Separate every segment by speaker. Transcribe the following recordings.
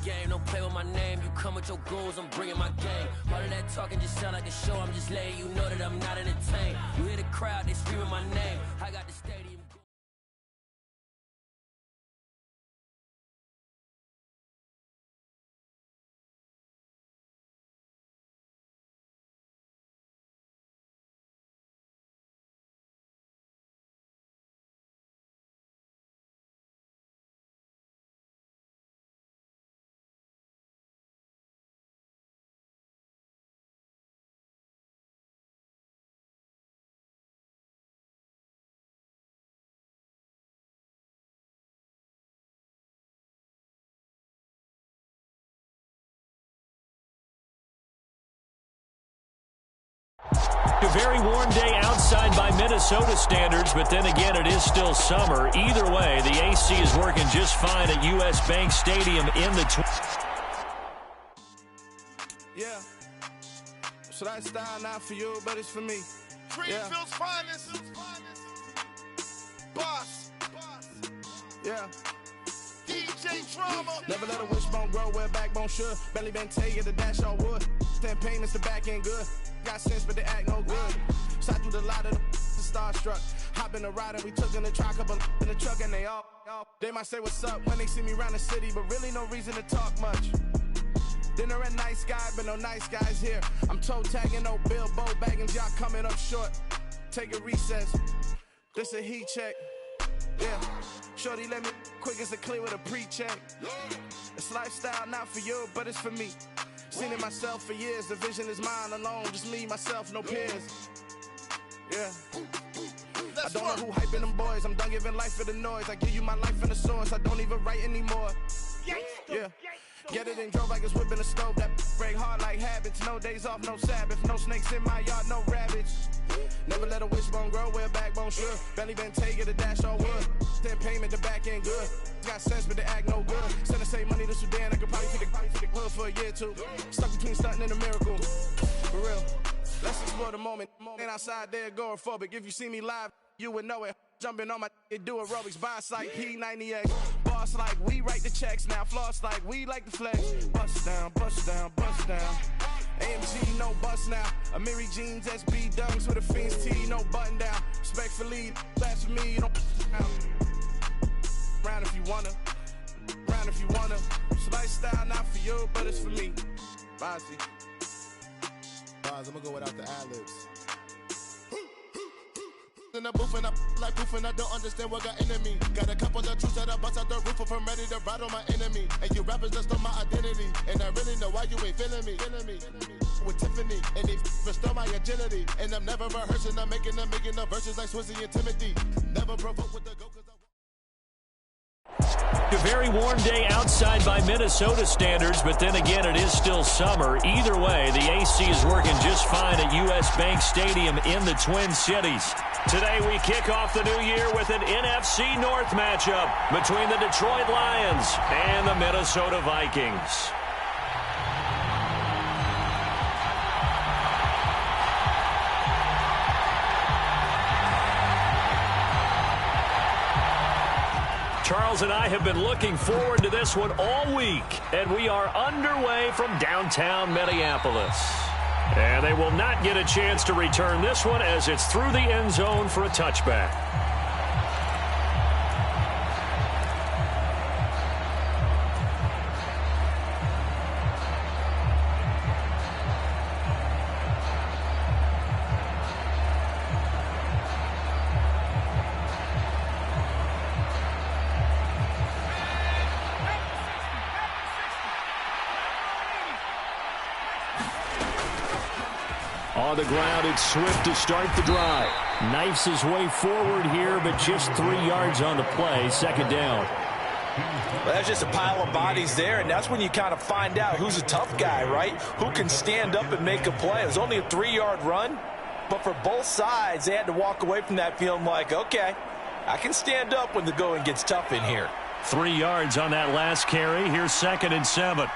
Speaker 1: game, don't play with my name. You come with your goons, I'm bringing my game. All of that talking just sound like a show. I'm just letting you know that I'm not entertained. You hear the crowd, they screaming my name. I got the stadium.
Speaker 2: A very warm day outside by Minnesota standards, but then again, it is still summer. Either way, the AC is working just fine at U.S. Bank Stadium in the...
Speaker 3: Yeah. So that style not for you, but it's for me.
Speaker 4: Greenfield's finest. Boss.
Speaker 3: Yeah.
Speaker 4: DJ Drama.
Speaker 3: Never let a wishbone grow where backbone should. Belly been take the dash all wood. Stand payments, the back end good. Got sense, but they act no good. Shot through the lot of the starstruck. Hop in the ride and we took in the truck, couple in the truck, and they all. They might say what's up when they see me around the city, but really no reason to talk much. Dinner a nice guy, but no nice guys here. I'm toe tagging, no Bilbo Baggins, y'all coming up short. Take a recess. This a heat check. Yeah. Shorty let me quick as a clear with a pre-check. It's lifestyle not for you, but it's for me. Seen it myself for years. The vision is mine alone. Just me, myself, no peers. Yeah. I don't know who hyping them boys. I'm done giving life for the noise. I give you my life in the source. I don't even write anymore. Yeah. Get it and drove like it's whipping a stove. That break hard like habits. No days off, no Sabbath. No snakes in my yard, no rabbits. Never let a wishbone grow where backbone should. Belly been taking the dash all wood. Then payment, the back end good. Got sense, but they act no good. Send the same money to Sudan. I could probably take the hood for a year or two. Stuck between stunting and a miracle. For real. Let's explore the moment. Ain't outside there agoraphobic. If you see me live, you would know it. Jumping on my do aerobics. Boss like P90X. Boss like we write the checks now. Floss like we like the flex. Bust down, bust down, bust down. AMG, no bust now. Amiri jeans, SB dunks with a Fiends T, no button down. Respectfully, that's for me, you don't round if you wanna. Round if you wanna. It's lifestyle not for you, but it's for me. Bossy.
Speaker 4: Boss, I'm gonna go without the ad-libs. In the booth and I like proof and I don't understand what got into me. Got a couple of truths that I bust out the roof if I'm ready to ride on my enemy. And you rappers just stole my identity. And I really know why you ain't feeling me. With Tiffany and they restore my agility. And I'm never rehearsing, I'm making the verses like Swizzy and Timothy. Never provoke with the go cause
Speaker 2: A very warm day outside by Minnesota standards, but then again, it is still summer. Either way, the AC is working just fine at U.S. Bank Stadium in the Twin Cities. Today, we kick off the new year with an NFC North matchup between the Detroit Lions and the Minnesota Vikings. Charles and I have been looking forward to this one all week, and we are underway from downtown Minneapolis. And they will not get a chance to return this one as it's through the end zone for a touchback. On the ground, it's Swift to start the drive. Knifes his way forward here, but just 3 yards on the play. Second down.
Speaker 5: Well, that's just a pile of bodies there, and that's when you kind of find out who's a tough guy, right? Who can stand up and make a play. It was only a 3-yard run, but for both sides, they had to walk away from that feeling like, okay, I can stand up when the going gets tough in here.
Speaker 2: 3 yards on that last carry. Here's 2nd and 7.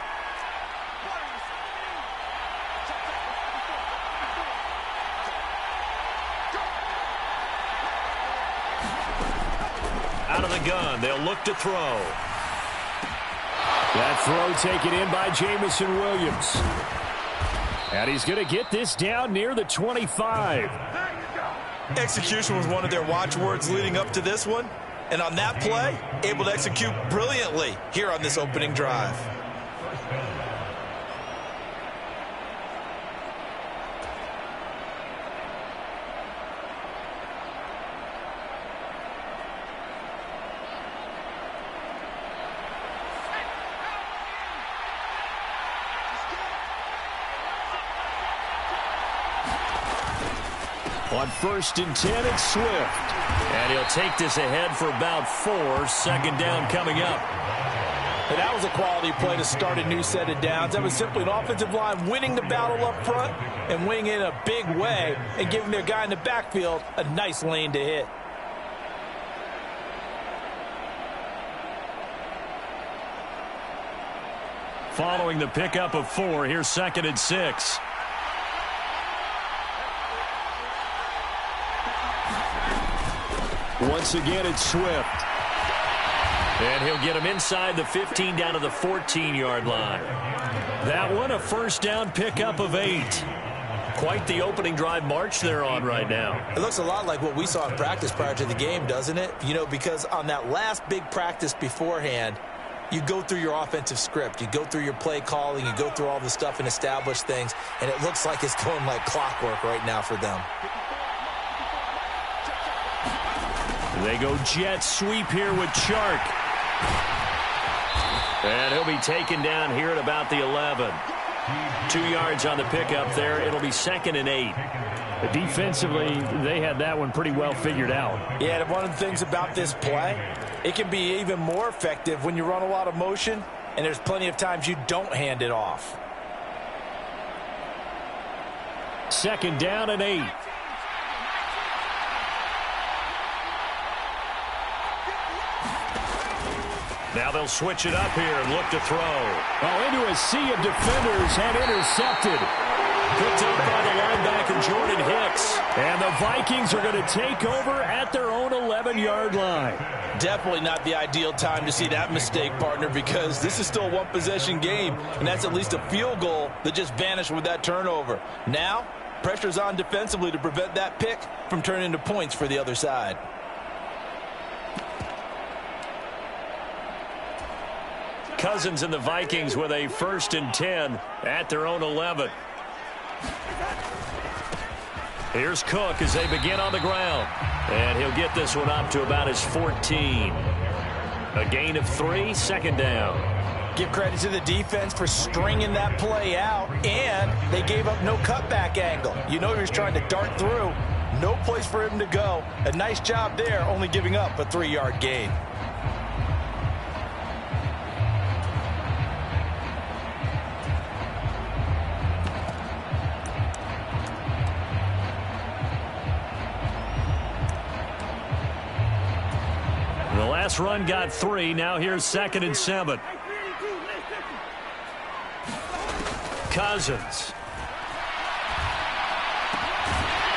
Speaker 2: Out of the gun, they'll look to throw. That throw taken in by Jamison Williams. And he's going to get this down near the 25.
Speaker 5: Execution was one of their watchwords leading up to this one. And on that play, able to execute brilliantly here on this opening drive.
Speaker 2: On 1st and 10, it's Swift. And he'll take this ahead for about 4. Second down coming up.
Speaker 5: And that was a quality play to start a new set of downs. That was simply an offensive line winning the battle up front and winning in a big way and giving their guy in the backfield a nice lane to hit.
Speaker 2: Following the pickup of 4, here's 2nd and 6. Once again, it's Swift. And he'll get him inside the 15 down to the 14-yard line. That one, a first down pickup of 8. Quite the opening drive march they're on right now.
Speaker 5: It looks a lot like what we saw in practice prior to the game, doesn't it? You know, because on that last big practice beforehand, you go through your offensive script. You go through your play calling. You go through all the stuff and establish things. And it looks like it's going like clockwork right now for them.
Speaker 2: They go jet sweep here with Chark. And he'll be taken down here at about the 11. 2 yards on the pickup there. It'll be 2nd and 8.
Speaker 6: Defensively, they had that one pretty well figured out.
Speaker 5: Yeah, and one of the things about this play, it can be even more effective when you run a lot of motion, and there's plenty of times you don't hand it off.
Speaker 2: 2nd down and 8. Now they'll switch it up here and look to throw.
Speaker 6: Oh, into a sea of defenders and intercepted.
Speaker 2: Picked up by the linebacker Jordan Hicks.
Speaker 6: And the Vikings are going to take over at their own 11-yard line.
Speaker 5: Definitely not the ideal time to see that mistake, partner, because this is still a one-possession game, and that's at least a field goal that just vanished with that turnover. Now, pressure's on defensively to prevent that pick from turning into points for the other side.
Speaker 2: Cousins and the Vikings with a 1st and 10 at their own 11. Here's Cook as they begin on the ground. And he'll get this one up to about his 14. A gain of 3, 2nd down.
Speaker 5: Give credit to the defense for stringing that play out, and they gave up no cutback angle. You know he was trying to dart through. No place for him to go. A nice job there, only giving up a 3-yard gain.
Speaker 2: The last run got 3. Now here's 2nd and 7. Cousins.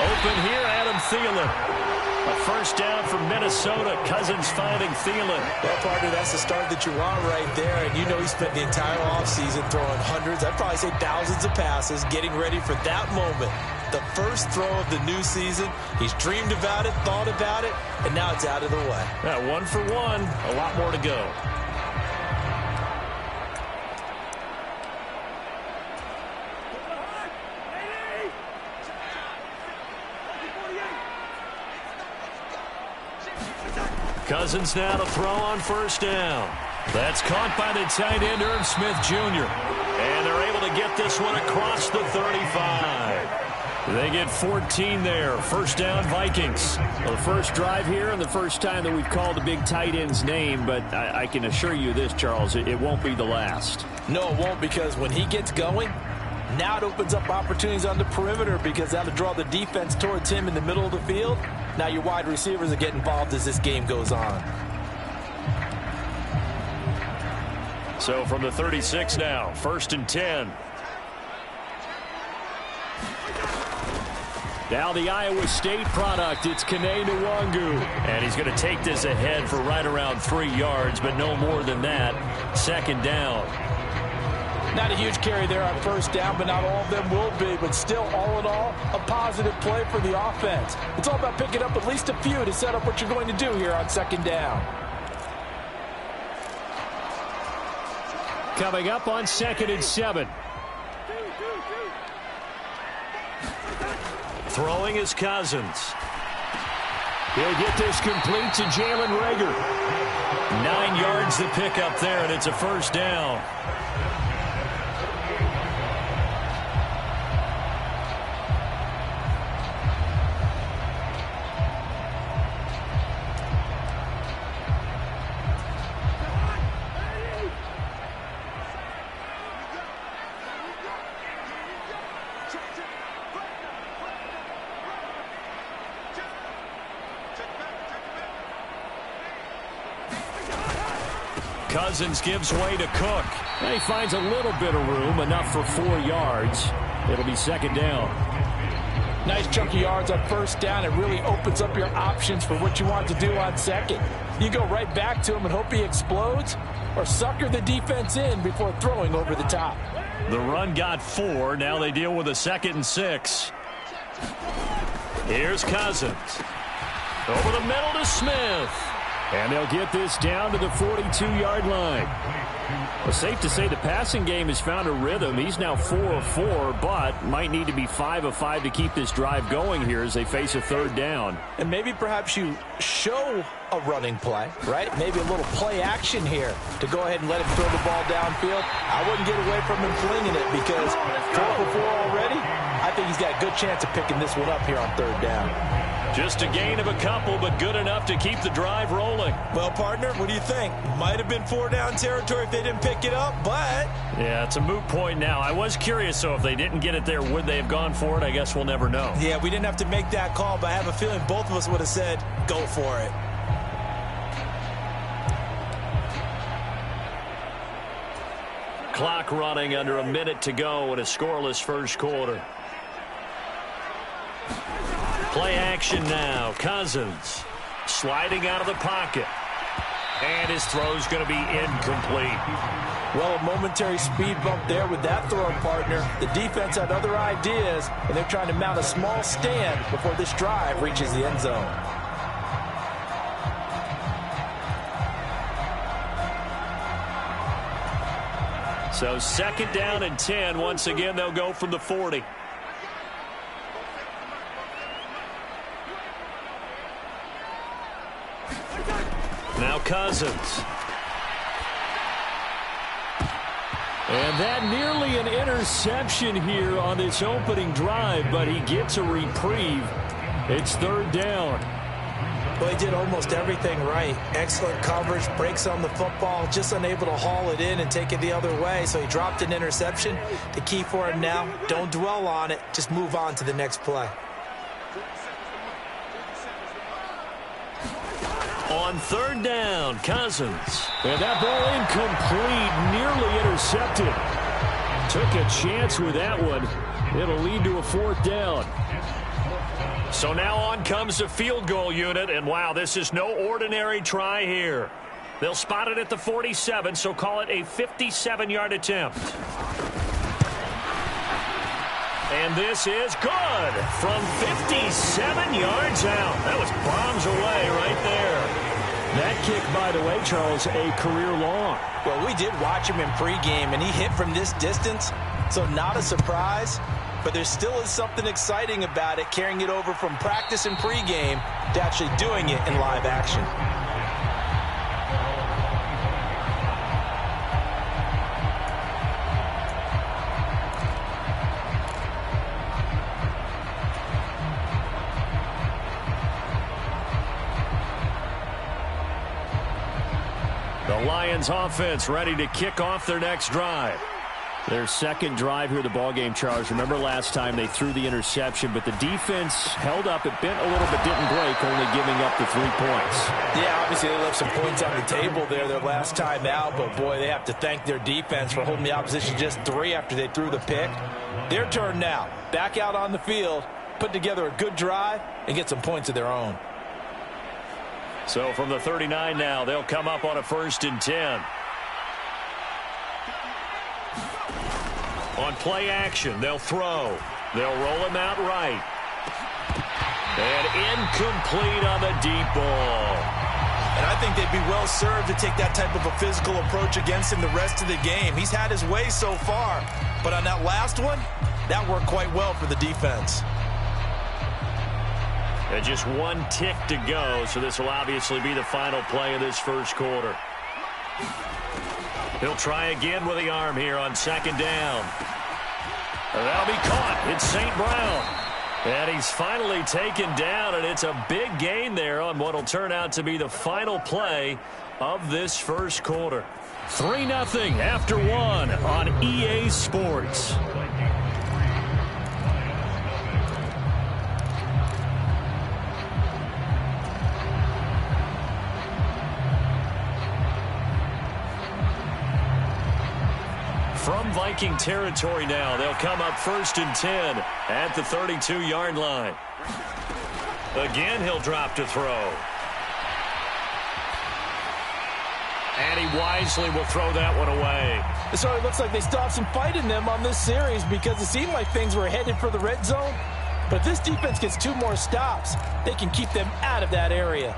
Speaker 2: Open here, Adam Thielen. A first down for Minnesota. Cousins finding Thielen.
Speaker 5: Well, partner, that's the start that you want right there. And you know he spent the entire offseason throwing hundreds, I'd probably say thousands of passes, getting ready for that moment. The first throw of the new season. He's dreamed about it, thought about it, and now it's out of the way.
Speaker 2: 1 for 1. A lot more to go. Cousins now to throw on first down. That's caught by the tight end, Irv Smith Jr. And they're able to get this one across the 35. They get 14 there. First down, Vikings.
Speaker 6: Well, the first drive here and the first time that we've called the big tight end's name, but I can assure you this, Charles, it won't be the last.
Speaker 5: No, it won't, because when he gets going, now it opens up opportunities on the perimeter because that'll draw the defense towards him in the middle of the field. Now your wide receivers will get involved as this game goes on.
Speaker 2: So from the 36 now, 1st and 10. Now the Iowa State product, it's Kene Nwangu. And he's going to take this ahead for right around 3 yards, but no more than that. Second down.
Speaker 5: Not a huge carry there on first down, but not all of them will be. But still, all in all, a positive play for the offense. It's all about picking up at least a few to set up what you're going to do here on second down.
Speaker 2: Coming up on 2nd and 7. Throwing is Cousins. He'll get this complete to Jalen Reagor. 9 yards to pick up there, and it's a first down. Cousins gives way to Cook. And he finds a little bit of room, enough for 4 yards. It'll be second down.
Speaker 5: Nice chunk of yards on first down. It really opens up your options for what you want to do on second. You go right back to him and hope he explodes, or sucker the defense in before throwing over the top.
Speaker 2: The run got 4. Now they deal with a 2nd and 6. Here's Cousins. Over the middle to Smith. And they'll get this down to the 42-yard line. Well, safe to say the passing game has found a rhythm. He's now 4 of 4, but might need to be 5 of 5 to keep this drive going here as they face a third down.
Speaker 5: And maybe perhaps you show a running play, right? Maybe a little play action here to go ahead and let him throw the ball downfield. I wouldn't get away from him flinging it because 4 for 4 already. I think he's got a good chance of picking this one up here on third down.
Speaker 2: Just a gain of a couple, but good enough to keep the drive rolling.
Speaker 5: Well, partner, what do you think? Might have been 4-down territory if they didn't pick it up, but...
Speaker 2: Yeah, it's a moot point now. I was curious, so if they didn't get it there, would they have gone for it? I guess we'll never know.
Speaker 5: Yeah, we didn't have to make that call, but I have a feeling both of us would have said, go for it.
Speaker 2: Clock running under a minute to go in a scoreless first quarter. Play action now. Cousins sliding out of the pocket. And his throw's going to be incomplete.
Speaker 5: Well, a momentary speed bump there with that throw, partner. The defense had other ideas, and they're trying to mount a small stand before this drive reaches the end zone.
Speaker 2: So 2nd down and 10. Once again, they'll go from the 40. Now Cousins. And that nearly an interception here on this opening drive, but he gets a reprieve. It's third down.
Speaker 5: Well, he did almost everything right. Excellent coverage, breaks on the football, just unable to haul it in and take it the other way. So he dropped an interception. The key for him now, don't dwell on it. Just move on to the next play.
Speaker 2: On third down, Cousins. And that ball incomplete, nearly intercepted. Took a chance with that one. It'll lead to a 4th down. So now on comes the field goal unit, and wow, this is no ordinary try here. They'll spot it at the 47, so call it a 57-yard attempt. And this is good from 57 yards out. That was bombs away right there. That kick, by the way, Charles, a career long.
Speaker 5: Well, we did watch him in pregame, and he hit from this distance, so not a surprise. But there still is something exciting about it, carrying it over from practice and pregame to actually doing it in live action.
Speaker 2: The Lions offense ready to kick off their next drive. Their second drive here of the ballgame, Charles. Remember last time they threw the interception, but the defense held up. It bent a little but didn't break, only giving up the 3 points.
Speaker 5: Yeah, obviously they left some points on the table there their last time out, but boy, they have to thank their defense for holding the opposition just 3 after they threw the pick. Their turn now. Back out on the field, put together a good drive, and get some points of their own.
Speaker 2: So from the 39 now, they'll come up on a 1st and 10. On play action, they'll throw. They'll roll him out right. And incomplete on the deep ball.
Speaker 5: And I think they'd be well served to take that type of a physical approach against him the rest of the game. He's had his way so far, but on that last one, that worked quite well for the defense.
Speaker 2: And just one tick to go, so this will obviously be the final play of this first quarter. He'll try again with the arm here on second down. And that'll be caught. It's St. Brown. And he's finally taken down, and it's a big gain there on what will turn out to be the final play of this first quarter. 3-0 after one on EA Sports. From Viking territory now, they'll come up 1st and 10 at the 32-yard line. Again, he'll drop to throw. And he wisely will throw that one away.
Speaker 5: It sort of looks like they still have some fight in them on this series because it seemed like things were headed for the red zone. But if this defense gets 2 more stops, they can keep them out of that area.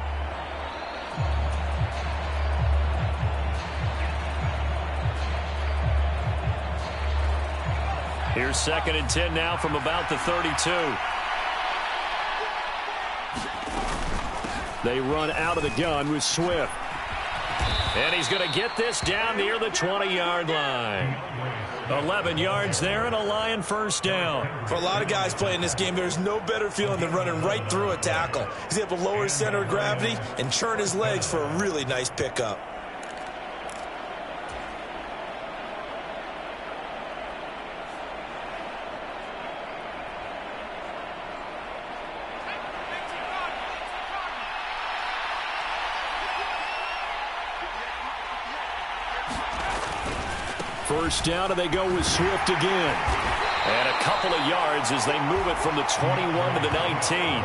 Speaker 2: Here's 2nd and 10 now from about the 32. They run out of the gun with Swift. And he's going to get this down near the 20-yard line. 11 yards there and a Lion first down.
Speaker 5: For a lot of guys playing this game, there's no better feeling than running right through a tackle. He's able to lower his center of gravity and churn his legs for a really nice pickup.
Speaker 2: First down, and they go with Swift again. And a couple of yards as they move it from the 21 to the 19.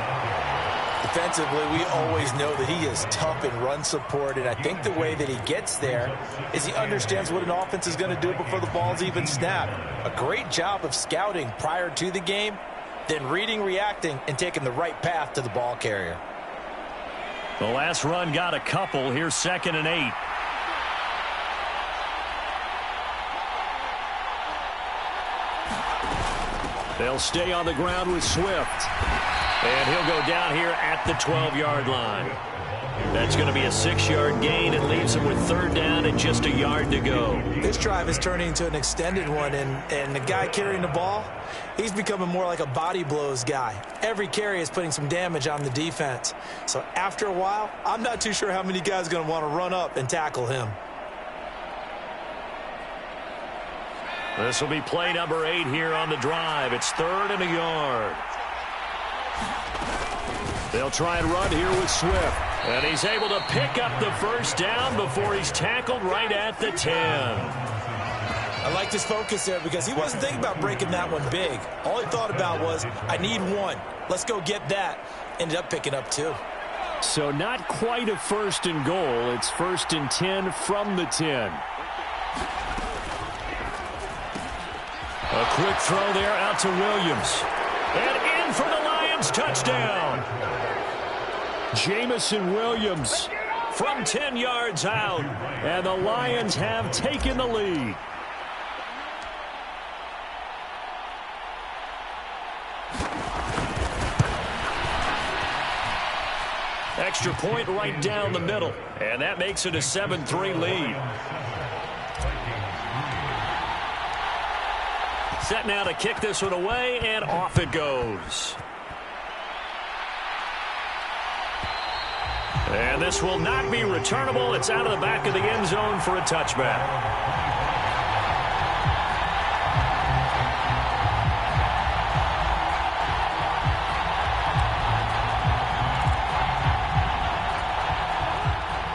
Speaker 5: Defensively, we always know that he is tough in run support, and I think the way that he gets there is he understands what an offense is going to do before the ball's even snapped. A great job of scouting prior to the game, then reading, reacting, and taking the right path to the ball carrier.
Speaker 2: The last run got a couple. Here's 2nd and 8. They'll stay on the ground with Swift. And he'll go down here at the 12-yard line. That's going to be a 6-yard gain and leaves him with 3rd down and just a yard to go.
Speaker 5: This drive is turning into an extended one, and the guy carrying the ball, he's becoming more like a body blows guy. Every carry is putting some damage on the defense. So after a while, I'm not too sure how many guys are going to want to run up and tackle him.
Speaker 2: This will be play number 8 here on the drive. It's 3rd and a yard. They'll try and run here with Swift. And he's able to pick up the first down before he's tackled right at the 10.
Speaker 5: I liked his focus there because he wasn't thinking about breaking that one big. All he thought about was, I need one. Let's go get that. Ended up picking up 2.
Speaker 2: So not quite a 1st and goal. It's 1st and 10 from the 10. A quick throw there out to Williams. And in for the Lions touchdown. Jamison Williams from 10 yards out. And the Lions have taken the lead. Extra point right down the middle. And that makes it a 7-3 lead. Set now to kick this one away, and off it goes. And this will not be returnable. It's out of the back of the end zone for a touchback.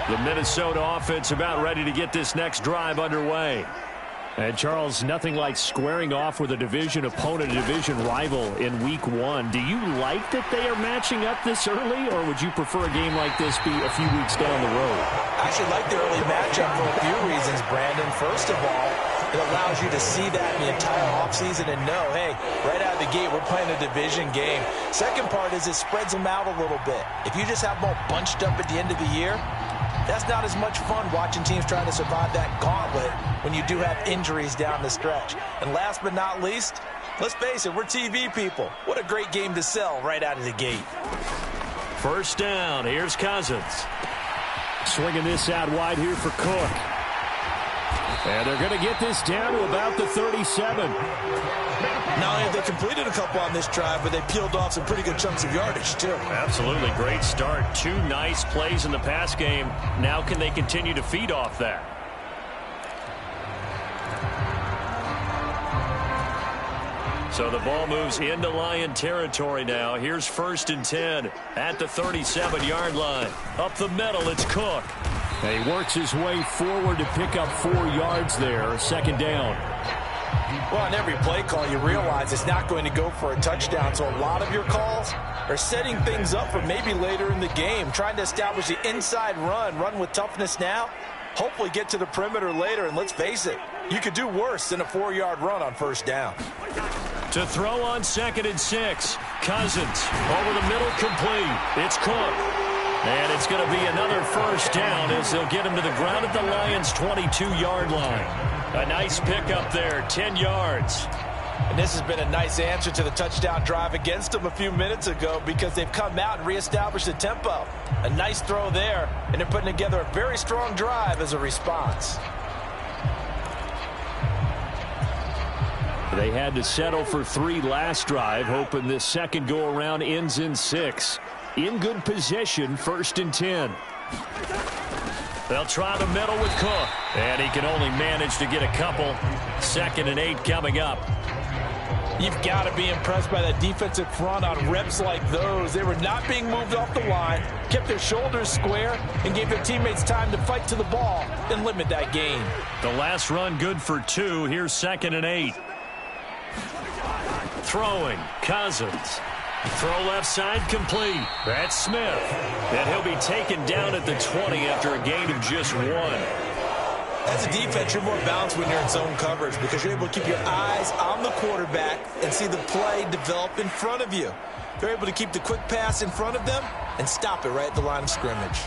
Speaker 2: The Minnesota offense about ready to get this next drive underway. And, Charles, nothing like squaring off with a division opponent, a division rival in Week 1. Do you like that they are matching up this early, or would you prefer a game like this be a few weeks down the road?
Speaker 5: I actually like the early matchup for a few reasons, Brandon. First of all, It allows you to see that in the entire offseason and know, hey, right out of the gate, we're playing a division game. Second part is it spreads them out a little bit. If you just have them all bunched up at the end of the year, that's not as much fun watching teams trying to survive that gauntlet when you do have injuries down the stretch. And last but not least, let's face it, we're TV people. What a great game to sell right out of the gate.
Speaker 2: First down, here's Cousins. Swinging this out wide here for Cook. And they're going to get this down to about the 37.
Speaker 5: Not only have they completed a couple on this drive, but they peeled off some pretty good chunks of yardage, too.
Speaker 2: Absolutely. Great start. 2 nice plays in the pass game. Now can they continue to feed off that? So the ball moves into Lion territory now. Here's 1st and 10 at the 37-yard line. Up the middle, it's Cook. And he works his way forward to pick up 4 yards there. 2nd down.
Speaker 5: Well, on every play call, you realize it's not going to go for a touchdown. So a lot of your calls are setting things up for maybe later in the game, trying to establish the inside run with toughness now, hopefully get to the perimeter later. And let's face it, you could do worse than a 4-yard run on 1st down.
Speaker 2: To throw on 2nd and 6. Cousins over the middle, complete. It's Cook. And it's going to be another 1st down as they'll get him to the ground at the Lions' 22-yard line. A nice pickup there, 10 yards.
Speaker 5: And this has been a nice answer to the touchdown drive against them a few minutes ago because they've come out and reestablished the tempo. A nice throw there, and they're putting together a very strong drive as a response.
Speaker 2: They had to settle for 3 last drive, hoping this second go-around ends in 6. In good position, 1st and 10. They'll try the middle with Cook, and he can only manage to get a couple. 2nd and 8 coming up.
Speaker 5: You've got to be impressed by that defensive front on reps like those. They were not being moved off the line, kept their shoulders square, and gave their teammates time to fight to the ball and limit that gain.
Speaker 2: The last run good for 2. Here's 2nd and 8. Throwing, Cousins. Throw left side, complete. That's Smith. And he'll be taken down at the 20 after a gain of just 1.
Speaker 5: As a defense, you're more balanced when you're in zone coverage because you're able to keep your eyes on the quarterback and see the play develop in front of you. They're able to keep the quick pass in front of them and stop it right at the line of scrimmage.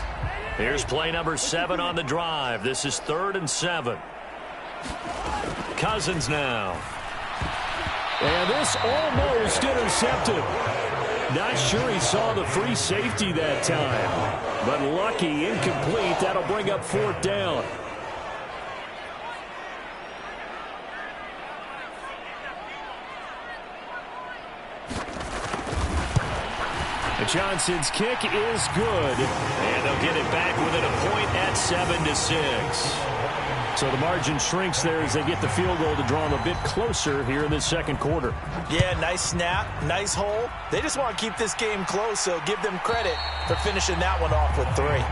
Speaker 2: Here's play number 7 on the drive. This is 3rd and 7. Cousins now. And this almost intercepted. Not sure he saw the free safety that time. But lucky, incomplete. That'll bring up 4th down. Johnson's kick is good. And they'll get it back within a point at 7-6. So the margin shrinks there as they get the field goal to draw them a bit closer here in the 2nd quarter.
Speaker 5: Yeah, nice snap, nice hole. They just want to keep this game close, so give them credit for finishing that one off with 3.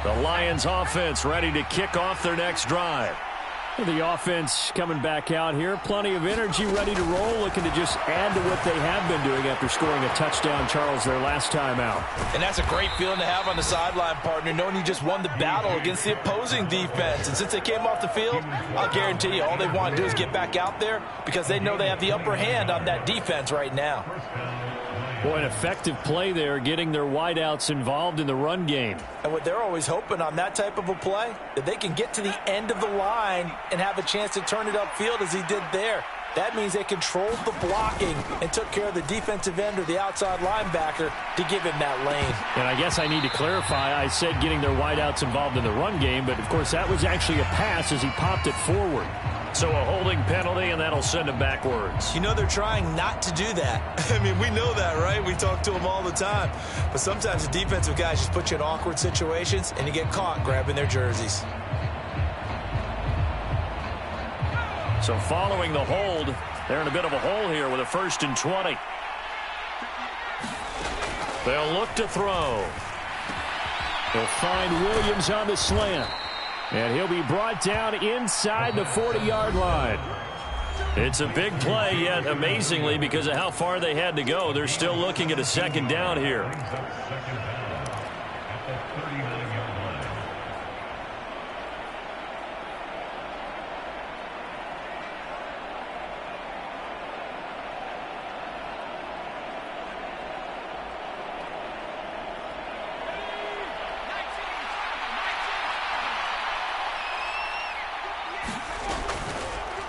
Speaker 2: The Lions offense ready to kick off their next drive. The offense coming back out here. Plenty of energy, ready to roll, looking to just add to what they have been doing after scoring a touchdown, Charles, their last time out.
Speaker 5: And that's a great feeling to have on the sideline, partner, knowing you just won the battle against the opposing defense. And since they came off the field, I'll guarantee you all they want to do is get back out there because they know they have the upper hand on that defense right now.
Speaker 2: Boy, an effective play there, getting their wideouts involved in the run game.
Speaker 5: And what they're always hoping on that type of a play, that they can get to the end of the line and have a chance to turn it upfield as he did there. That means they controlled the blocking and took care of the defensive end or the outside linebacker to give him that lane.
Speaker 2: And I guess I need to clarify, I said getting their wideouts involved in the run game, but of course that was actually a pass as he popped it forward. So a holding penalty, and that'll send him backwards.
Speaker 5: You know they're trying not to do that. I mean, we know that, right? We talk to them all the time. But sometimes the defensive guys just put you in awkward situations, and you get caught grabbing their jerseys.
Speaker 2: So following the hold, they're in a bit of a hole here with a 1st and 20. They'll look to throw.
Speaker 6: He'll find Williams on the slant. And he'll be brought down inside the 40-yard line. It's a big play, yet amazingly, because of how far they had to go, they're still looking at a second down here.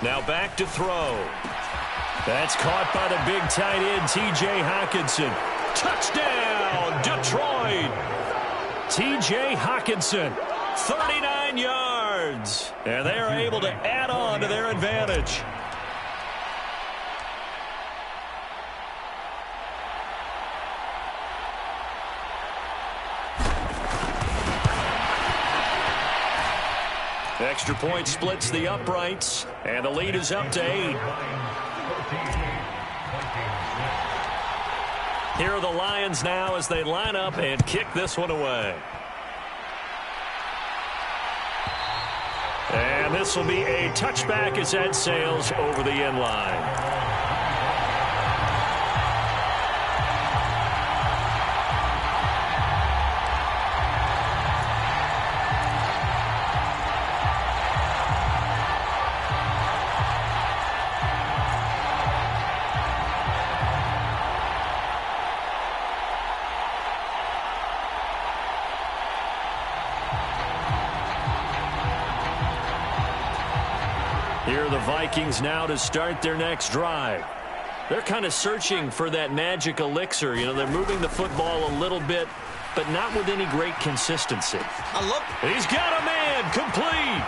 Speaker 6: Now back to throw. That's caught by the big tight end, T.J. Hockenson. Touchdown, Detroit! T.J. Hockenson, 39 yards. And they are able to add on to their advantage. Extra point splits the uprights, and the lead is up to 8. Here are the Lions now as they line up and kick this one away. And this will be a touchback as that sails over the end line. Here are the Vikings now to start their next drive. They're kind of searching for that magic elixir. You know, they're moving the football a little bit, but not with any great consistency. He's got a man, complete.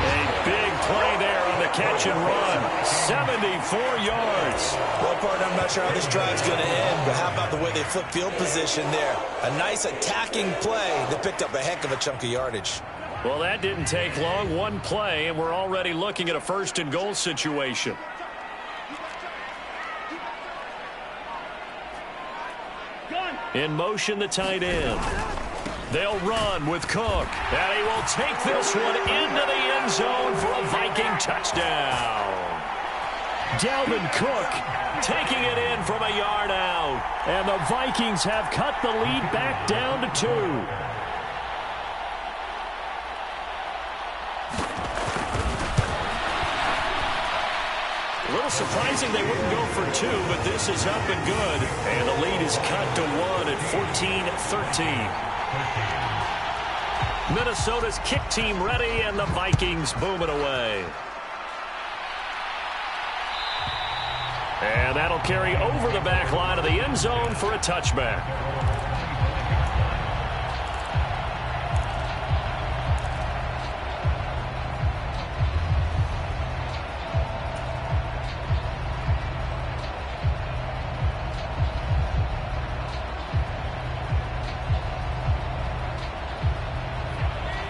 Speaker 6: A big play there on the catch and run. 74 yards.
Speaker 5: Well, partner, I'm not sure how this drive's going to end, but how about the way they flip field position there? A nice attacking play that picked up a heck of a chunk of yardage.
Speaker 6: Well, that didn't take long. One play, and we're already looking at a first-and-goal situation. In motion, the tight end. They'll run with Cook, and he will take this one into the end zone for a Viking touchdown. Dalvin Cook taking it in from a yard out, and the Vikings have cut the lead back down to 2. A little surprising they wouldn't go for 2, but this is up and good. And the lead is cut to 1 at 14-13. Minnesota's kick team ready, and the Vikings boom it away. And that'll carry over the back line of the end zone for a touchback.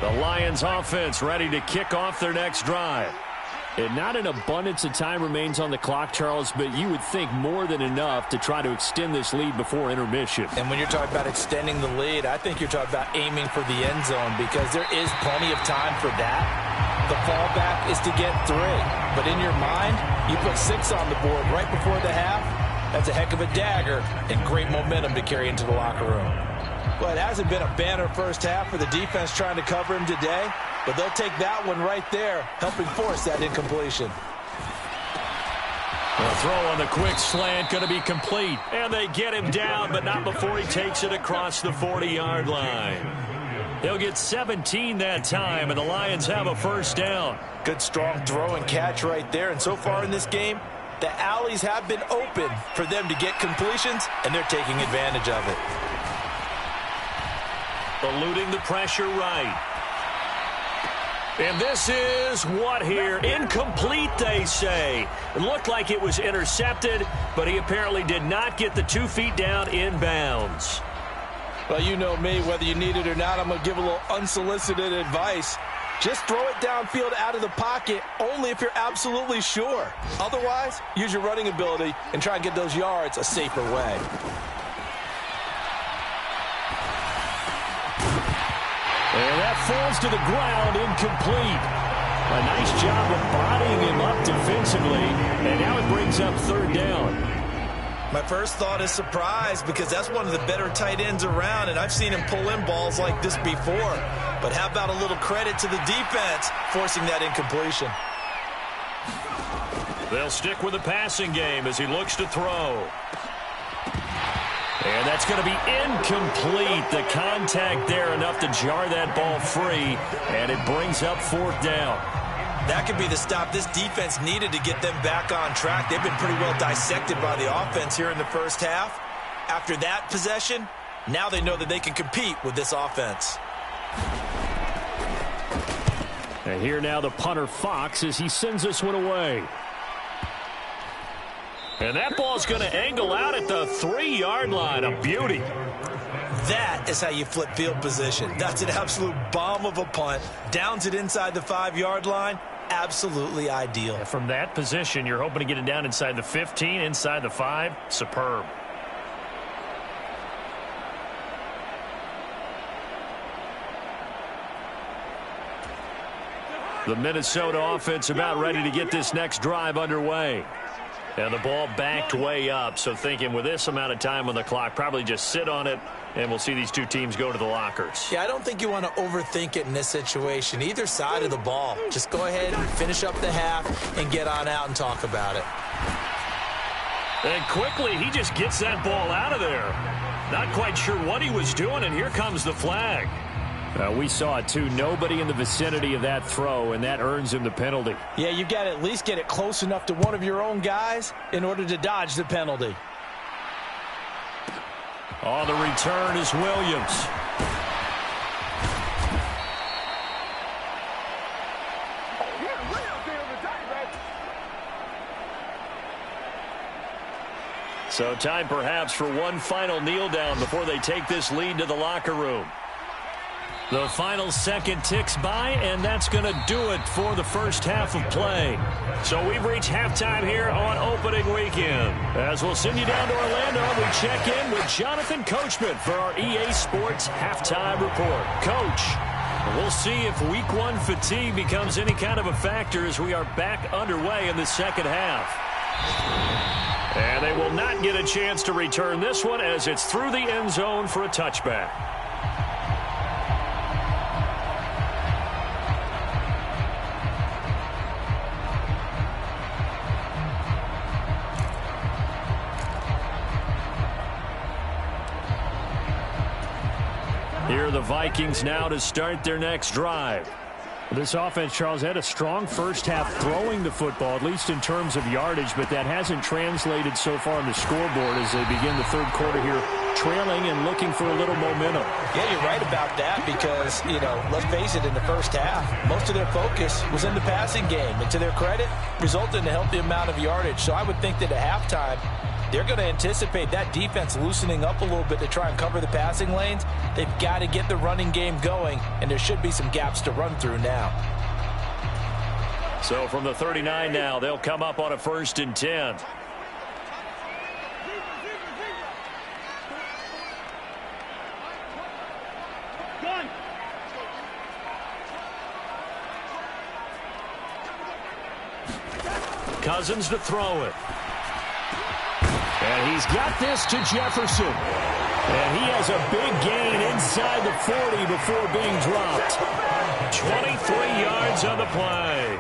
Speaker 6: The Lions offense ready to kick off their next drive. And not an abundance of time remains on the clock, Charles, but you would think more than enough to try to extend this lead before intermission.
Speaker 5: And when you're talking about extending the lead, I think you're talking about aiming for the end zone because there is plenty of time for that. The fallback is to get 3. But in your mind, you put 6 on the board right before the half. That's a heck of a dagger and great momentum to carry into the locker room. Well, it hasn't been a banner first half for the defense trying to cover him today, but they'll take that one right there, helping force that incompletion.
Speaker 6: The throw on the quick slant going to be complete, and they get him down, but not before he takes it across the 40-yard line. He'll get 17 that time, and the Lions have a first down.
Speaker 5: Good strong throw and catch right there, and so far in this game, the alleys have been open for them to get completions, and they're taking advantage of it.
Speaker 6: Eluding the pressure right. And this is what here? Incomplete, they say. It looked like it was intercepted, but he apparently did not get the 2 feet down in bounds.
Speaker 5: Well, you know me, whether you need it or not, I'm going to give a little unsolicited advice. Just throw it downfield out of the pocket only if you're absolutely sure. Otherwise, use your running ability and try and get those yards a safer way.
Speaker 2: And that falls to the ground, incomplete. A nice job of bodying him up defensively, and now it brings up third down.
Speaker 5: My first thought is surprise, because that's one of the better tight ends around, and I've seen him pull in balls like this before. But how about a little credit to the defense forcing that incompletion?
Speaker 2: They'll stick with the passing game as he looks to throw. And that's going to be incomplete. The contact there enough to jar that ball free, and it brings up fourth down.
Speaker 5: That could be the stop this defense needed to get them back on track. They've been pretty well dissected by the offense here in the first half. After that possession, now they know that they can compete with this offense.
Speaker 2: And here now the punter Fox as he sends this one away. And that ball's going to angle out at the 3-yard line. A beauty.
Speaker 5: That is how you flip field position. That's an absolute bomb of a punt. Downs it inside the 5-yard line. Absolutely ideal.
Speaker 2: From that position, you're hoping to get it down inside the 15, inside the 5. Superb. The Minnesota offense about ready to get this next drive underway. And the ball backed way up, so thinking with this amount of time on the clock, probably just sit on it, and we'll see these two teams go to the lockers.
Speaker 5: Yeah, I don't think you want to overthink it in this situation. Either side of the ball. Just go ahead and finish up the half and get on out and talk about it.
Speaker 2: And quickly, he just gets that ball out of there. Not quite sure what he was doing, and here comes the flag. We saw it, too. Nobody in the vicinity of that throw, and that earns him the penalty.
Speaker 5: Yeah, you've got to at least get it close enough to one of your own guys in order to dodge the penalty.
Speaker 2: On the return is Williams. So time perhaps for one final kneel down before they take this lead to the locker room. The final second ticks by, and that's going to do it for the first half of play. So we've reached halftime here on opening weekend. As we'll send you down to Orlando, we check in with Jonathan Coachman for our EA Sports Halftime Report. Coach, we'll see if Week 1 fatigue becomes any kind of a factor as we are back underway in the second half. And they will not get a chance to return this one as it's through the end zone for a touchback. Here are the Vikings now to start their next drive. This offense, Charles, had a strong first half throwing the football, at least in terms of yardage, but that hasn't translated so far on the scoreboard as they begin the third quarter here, trailing and looking for a little momentum.
Speaker 5: Yeah, you're right about that because, let's face it, in the first half, most of their focus was in the passing game. And to their credit, resulted in a healthy amount of yardage. So I would think that at halftime, they're going to anticipate that defense loosening up a little bit to try and cover the passing lanes. They've got to get the running game going, and there should be some gaps to run through now.
Speaker 2: So from the 39 now, they'll come up on a 1st and 10. Cousins to throw it. And he's got this to Jefferson. And he has a big gain inside the 40 before being dropped. 23 yards on the play.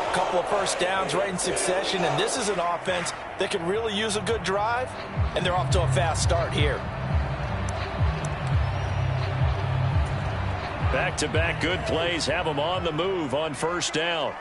Speaker 5: A couple of first downs right in succession, and this is an offense that can really use a good drive, and they're off to a fast start here.
Speaker 2: Back-to-back good plays have them on the move on first down.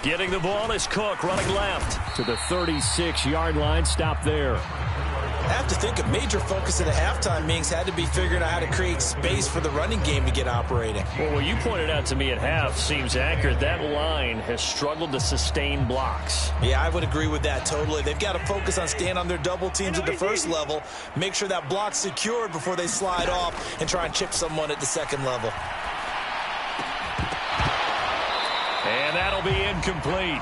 Speaker 2: Getting the ball is Cook running left to the 36-yard line. Stop there.
Speaker 5: I have to think a major focus at the halftime meetings had to be figuring out how to create space for the running game to get operating.
Speaker 2: Well, what you pointed out to me at half seems accurate. That line has struggled to sustain blocks.
Speaker 5: Yeah, I would agree with that totally. They've got to focus on staying on their double teams at the first level, make sure that block's secured before they slide off and try and chip someone at the second level.
Speaker 2: And that'll be incomplete.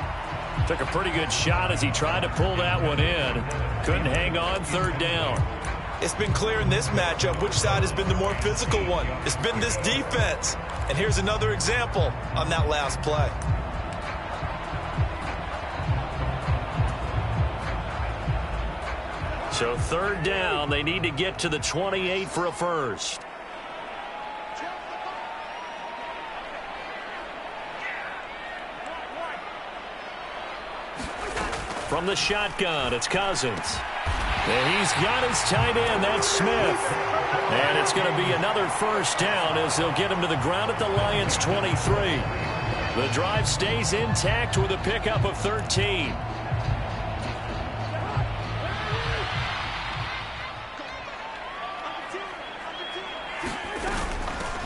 Speaker 2: Took a pretty good shot as he tried to pull that one in. Couldn't hang on third down.
Speaker 5: It's been clear in this matchup which side has been the more physical one. It's been this defense. And here's another example on that last play.
Speaker 2: So third down, they need to get to the 28 for a first. From the shotgun, it's Cousins. And he's got his tight end, that's Smith. And it's going to be another first down as they'll get him to the ground at the Lions' 23. The drive stays intact with a pickup of 13.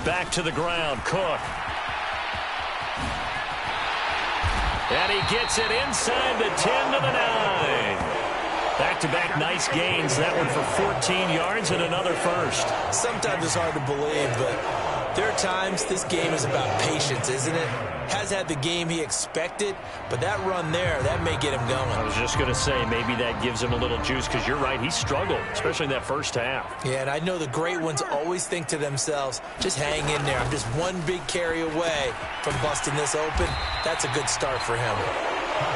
Speaker 2: Back to the ground, Cook. And he gets it inside the 10 to the 9. Back-to-back nice gains. That one for 14 yards and another first.
Speaker 5: Sometimes it's hard to believe, but there are times this game is about patience, isn't it? Has had the game he expected, but that run there, that may get him going.
Speaker 2: I was just going to say, maybe that gives him a little juice, because you're right, he struggled, especially in that first half.
Speaker 5: Yeah, and I know the great ones always think to themselves, just hang in there. I'm just one big carry away from busting this open. That's a good start for him.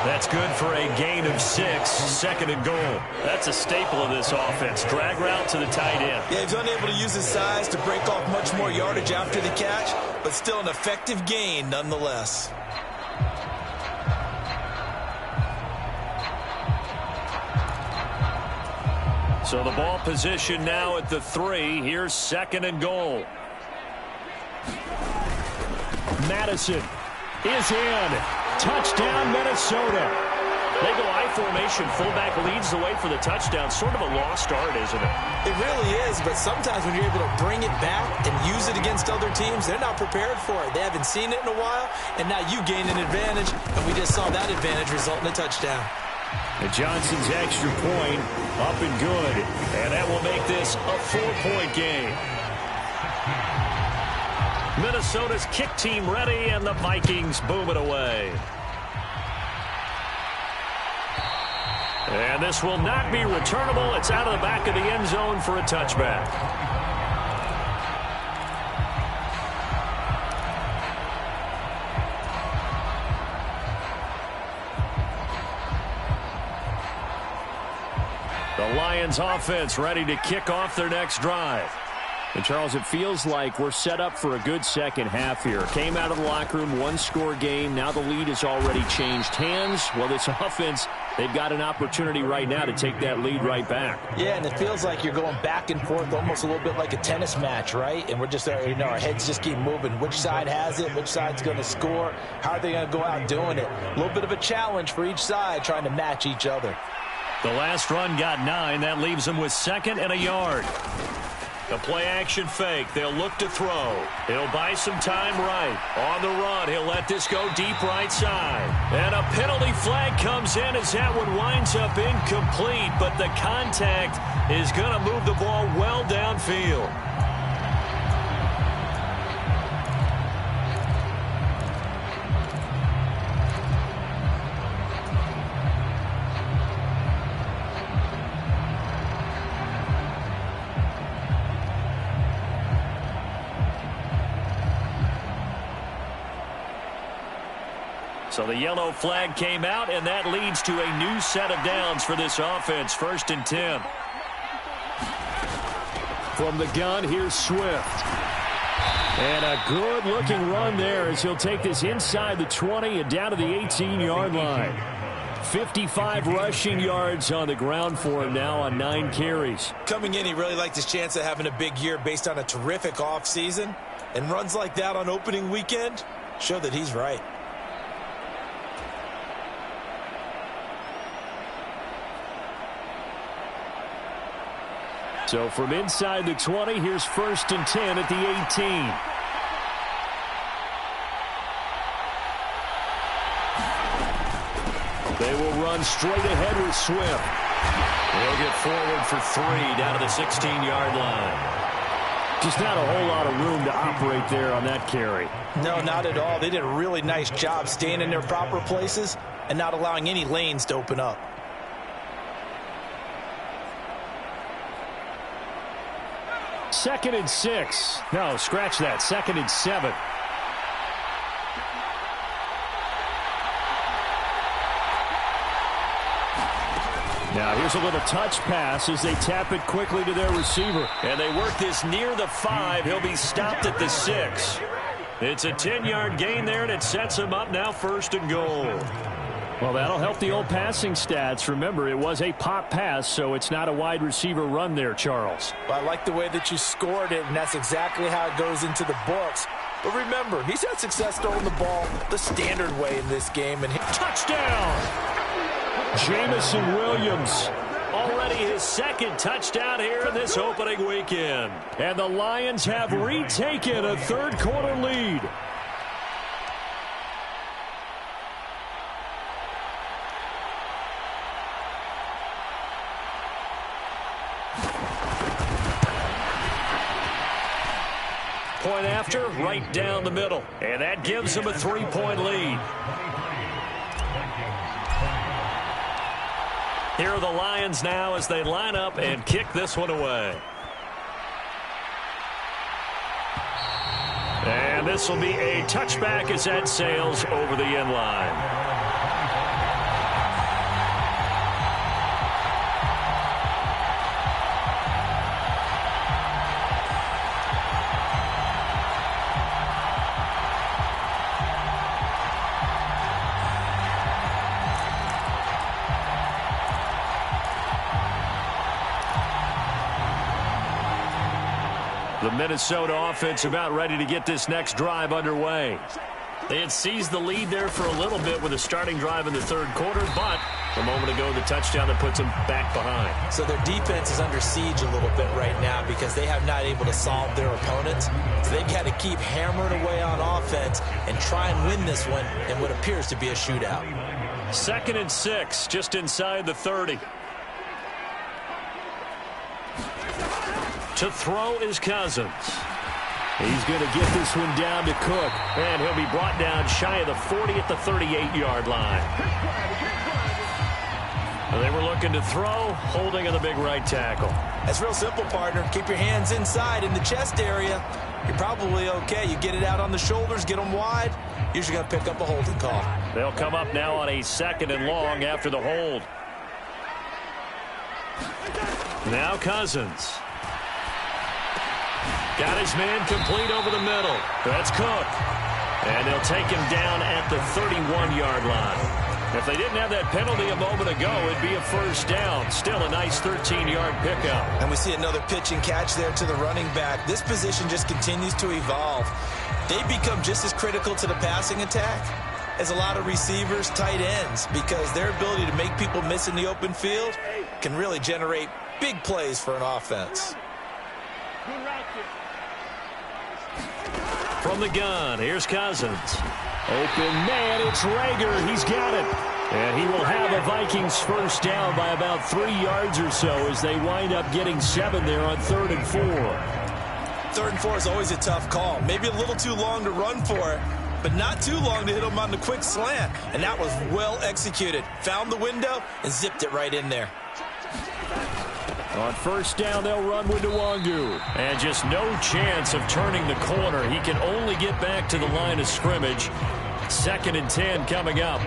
Speaker 2: That's good for a gain of 6, second and goal. That's a staple of this offense. Drag route to the tight end.
Speaker 5: Yeah, he's unable to use his size to break off much more yardage after the catch, but still an effective gain nonetheless.
Speaker 2: So the ball position now at the 3. Here's second and goal. Madison is in. Touchdown, Minnesota. They go I formation. Fullback leads the way for the touchdown. Sort of a lost art, isn't it?
Speaker 5: It really is, but sometimes when you're able to bring it back and use it against other teams, they're not prepared for it. They haven't seen it in a while, and now you gain an advantage, and we just saw that advantage result in a touchdown.
Speaker 2: And Johnson's extra point up and good, and that will make this a 4-point game. Minnesota's kick team ready, and the Vikings boom it away. And this will not be returnable. It's out of the back of the end zone for a touchback. The Lions offense ready to kick off their next drive. And, Charles, it feels like we're set up for a good second half here. Came out of the locker room, one-score game. Now the lead has already changed hands. Well, this offense, they've got an opportunity right now to take that lead right back.
Speaker 5: Yeah, and it feels like you're going back and forth almost a little bit like a tennis match, right? And we're just, our heads just keep moving. Which side has it? Which side's going to score? How are they going to go out doing it? A little bit of a challenge for each side trying to match each other.
Speaker 2: The last run got 9. That leaves them with second and a yard. The play-action fake. They'll look to throw. He'll buy some time right. On the run, he'll let this go deep right side. And a penalty flag comes in as that one winds up incomplete, but the contact is going to move the ball well downfield. So the yellow flag came out, and that leads to a new set of downs for this offense. 1st and 10. From the gun, here's Swift. And a good-looking run there as he'll take this inside the 20 and down to the 18-yard line. 55 rushing yards on the ground for him now on 9 carries.
Speaker 5: Coming in, he really liked his chance of having a big year based on a terrific offseason. And runs like that on opening weekend show that he's right.
Speaker 2: So from inside the 20, here's 1st and 10 at the 18. They will run straight ahead with Swift. They'll get forward for 3 down to the 16-yard line. Just not a whole lot of room to operate there on that carry.
Speaker 5: No, not at all. They did a really nice job staying in their proper places and not allowing any lanes to open up.
Speaker 2: second and 6. No, scratch that. Second and 7. Now here's a little touch pass as they tap it quickly to their receiver. And they work this near the 5. He'll be stopped at the 6. It's a 10-yard gain there, and it sets him up now 1st and goal. Well, that'll help the old passing stats. Remember, it was a pop pass, so it's not a wide receiver run there, Charles.
Speaker 5: Well, I like the way that you scored it, and that's exactly how it goes into the books. But remember, he's had success throwing the ball the standard way in this game. And
Speaker 2: touchdown! Jamison Williams, already his second touchdown here in this opening weekend. And the Lions have retaken a third-quarter lead. Point after, right down the middle. And that gives them a 3-point lead. Here are the Lions now as they line up and kick this one away. And this will be a touchback as that sails over the end line. The Minnesota offense about ready to get this next drive underway. They had seized the lead there for a little bit with a starting drive in the third quarter, but a moment ago the touchdown that puts them back behind.
Speaker 5: So their defense is under siege a little bit right now because they have not able to solve their opponents. So they've got to keep hammering away on offense and try and win this one in what appears to be a shootout.
Speaker 2: 2nd and 6, just inside the 30. To throw is Cousins. He's going to get this one down to Cook. And he'll be brought down shy of the 40 at the 38-yard line. They were looking to throw, holding on the big right tackle.
Speaker 5: That's real simple, partner. Keep your hands inside in the chest area. You're probably okay. You get it out on the shoulders, get them wide. Usually going to pick up a holding call.
Speaker 2: They'll come up now on a 2nd and long after the hold. Now Cousins. Got his man complete over the middle. That's Cook. And they'll take him down at the 31-yard line. If they didn't have that penalty a moment ago, it'd be a first down. Still a nice 13-yard pickup.
Speaker 5: And we see another pitch and catch there to the running back. This position just continues to evolve. They become just as critical to the passing attack as a lot of receivers, tight ends, because their ability to make people miss in the open field can really generate big plays for an offense.
Speaker 2: From the gun, here's Cousins. Open man, it's Rager. He's got it. And he will have the Vikings first down by about 3 yards or so as they wind up getting 7 there on 3rd and 4.
Speaker 5: 3rd and 4 is always a tough call. Maybe a little too long to run for it, but not too long to hit him on the quick slant. And that was well executed. Found the window and zipped it right in there.
Speaker 2: On first down, they'll run with Nwangu. And just no chance of turning the corner. He can only get back to the line of scrimmage. 2nd and 10 coming up.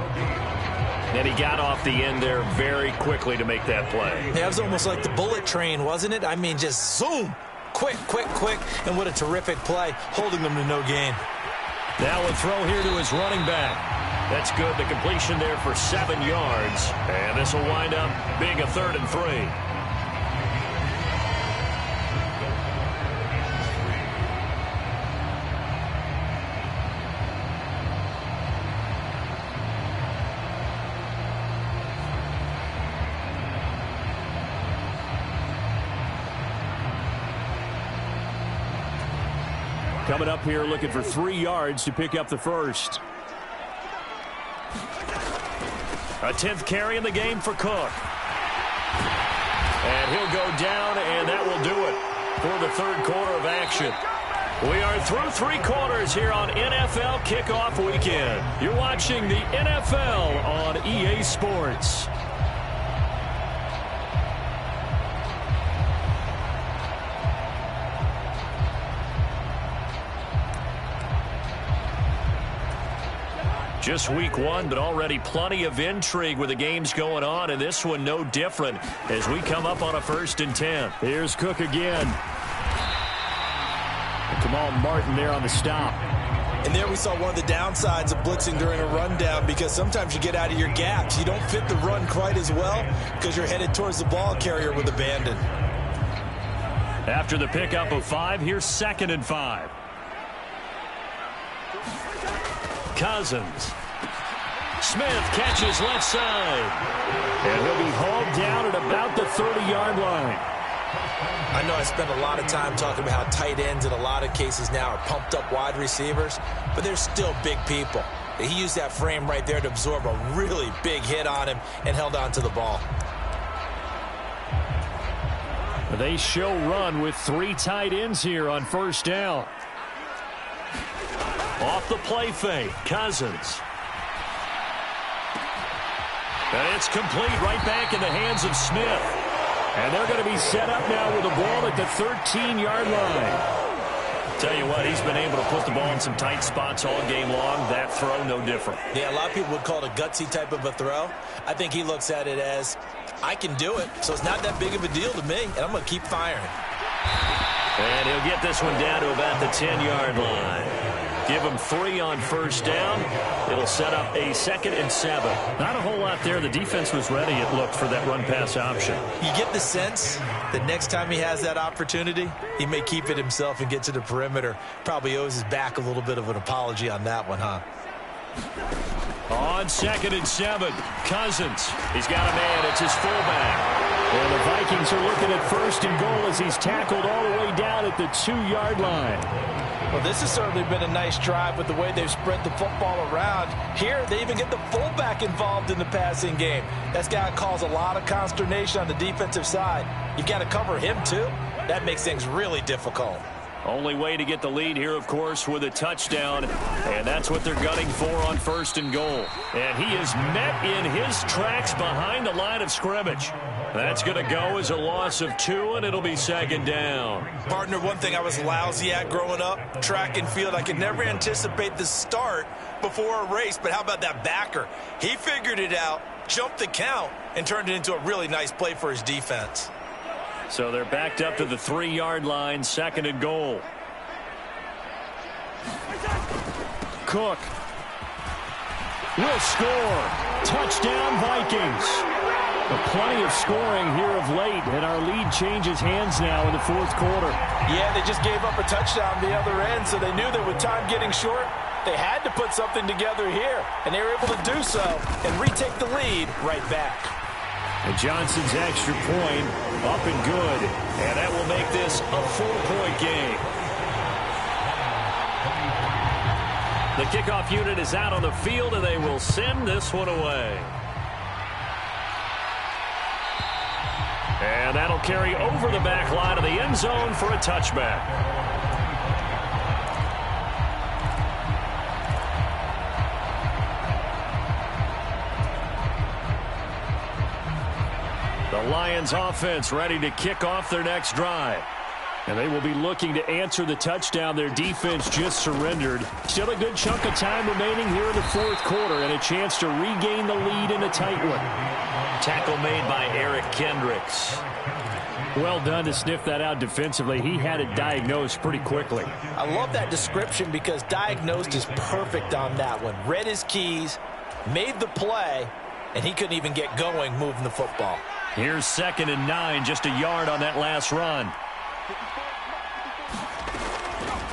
Speaker 2: And he got off the end there very quickly to make that play.
Speaker 5: Yeah, it was almost like the bullet train, wasn't it? I mean, just zoom. Quick, quick, quick. And what a terrific play, holding them to no gain.
Speaker 2: Now a throw here to his running back. That's good. The completion there for 7 yards. And this will wind up being a 3rd and 3. Coming up here looking for 3 yards to pick up the first. A 10th carry in the game for Cook. And he'll go down, and that will do it for the 3rd quarter of action. We are through 3 quarters here on NFL Kickoff Weekend. You're watching the NFL on EA Sports. Just week 1, but already plenty of intrigue with the games going on, and this one no different as we come up on a 1st and 10.
Speaker 6: Here's Cook again. And Kamal Martin there on the stop.
Speaker 5: And there we saw one of the downsides of blitzing during a rundown, because sometimes you get out of your gaps. You don't fit the run quite as well because you're headed towards the ball carrier with abandon.
Speaker 2: After the pickup of 5, here's 2nd and 5. Cousins. Smith catches left side. And he'll be hauled down at about the 30-yard line.
Speaker 5: I know I spent a lot of time talking about how tight ends in a lot of cases now are pumped up wide receivers, but they're still big people. He used that frame right there to absorb a really big hit on him and held on to the ball.
Speaker 2: They show run with 3 tight ends here on 1st down. Off the play fake, Cousins. And it's complete right back in the hands of Smith. And they're going to be set up now with the ball at the 13-yard line. Tell you what, he's been able to put the ball in some tight spots all game long. That throw, no different.
Speaker 5: Yeah, a lot of people would call it a gutsy type of a throw. I think he looks at it as, I can do it, so it's not that big of a deal to me, and I'm going to keep firing.
Speaker 2: And he'll get this one down to about the 10-yard line. Give him 3 on 1st down. It'll set up a 2nd and 7. Not a whole lot there. The defense was ready, it looked, for that run-pass option.
Speaker 5: You get the sense that next time he has that opportunity, he may keep it himself and get to the perimeter. Probably owes his back a little bit of an apology on that one, huh?
Speaker 2: On 2nd and 7, Cousins. He's got a man. It's his fullback. And the Vikings are looking at 1st and goal as he's tackled all the way down at the 2-yard line.
Speaker 5: Well, this has certainly been a nice drive with the way they've spread the football around. Here, they even get the fullback involved in the passing game. That's got to cause a lot of consternation on the defensive side. You've got to cover him, too. That makes things really difficult.
Speaker 2: Only way to get the lead here, of course, with a touchdown. And that's what they're gunning for on 1st and goal. And he is met in his tracks behind the line of scrimmage. That's going to go as a loss of 2, and it'll be 2nd down.
Speaker 5: Partner, one thing I was lousy at growing up, track and field. I could never anticipate the start before a race, but how about that backer? He figured it out, jumped the count, and turned it into a really nice play for his defense.
Speaker 2: So they're backed up to the 3-yard line, 2nd and goal. Cook will score. Touchdown, Vikings. Plenty of scoring here of late, and our lead changes hands now in the 4th quarter.
Speaker 5: Yeah, they just gave up a touchdown the other end, so they knew that with time getting short, they had to put something together here, and they were able to do so and retake the lead right back.
Speaker 2: And Johnson's extra point up and good, and that will make this a 4-point game. The kickoff unit is out on the field, and they will send this one away. And that'll carry over the back line of the end zone for a touchback. The Lions offense ready to kick off their next drive. And they will be looking to answer the touchdown their defense just surrendered. Still a good chunk of time remaining here in the 4th quarter, and a chance to regain the lead in a tight one. Tackle made by Eric Kendricks. Well done to sniff that out defensively. He had it diagnosed pretty quickly.
Speaker 5: I love that description because diagnosed is perfect on that one. Read his keys, made the play, and he couldn't even get going moving the football.
Speaker 2: Here's 2nd and 9, just a yard on that last run.